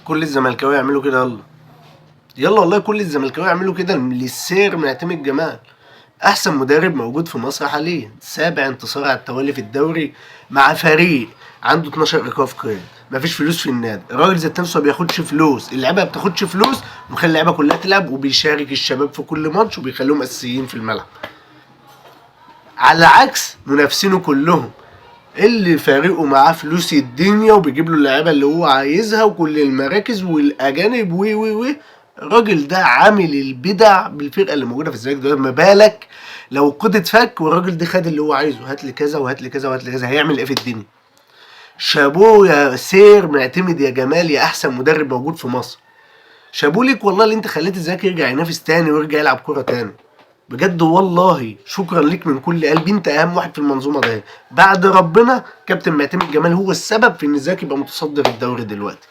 كل الزملكاويه يعملوا كده، يلا يلا والله كل الزملكاويه يعملوا كده للسير معتمد جمال. احسن مدرب موجود في مصر حاليا، 7 انتصار على التوالي في الدوري مع فريق عنده 12 ايقاف قيد، مفيش فلوس في النادي، الراجل ذات نفسه ما بياخدش فلوس، اللعيبه ما بتاخدش فلوس، ومخلي اللعيبه كلها تلعب، وبيشارك الشباب في كل ماتش وبيخليهم اساسيين في الملعب، على عكس منافسينه كلهم اللي فريقه معاه فلوس الدنيا وبيجيب له اللعيبه اللي هو عايزها وكل المراكز والاجانب وي وي وي. الراجل ده عامل البدع بالفرقه اللي موجوده في الزمالك دلوقتي، ما بالك لو القيد اتفك والراجل ده خد اللي هو عايزه، هات لي كذا وهات لي كذا وهات لي كذا، هيعمل ايه في الدنيا؟ شابوه يا سير معتمد يا جمال يا احسن مدرب موجود في مصر. شابوه ليك والله اللي انت خليت الزمالك يرجع ينافس تاني ويرجع يلعب كوره تاني، بجد والله شكرا ليك من كل قلبي، انت اهم واحد في المنظومه ده بعد ربنا. كابتن معتمد جمال هو السبب في ان الزمالك يبقى متصدر الدوري دلوقتي.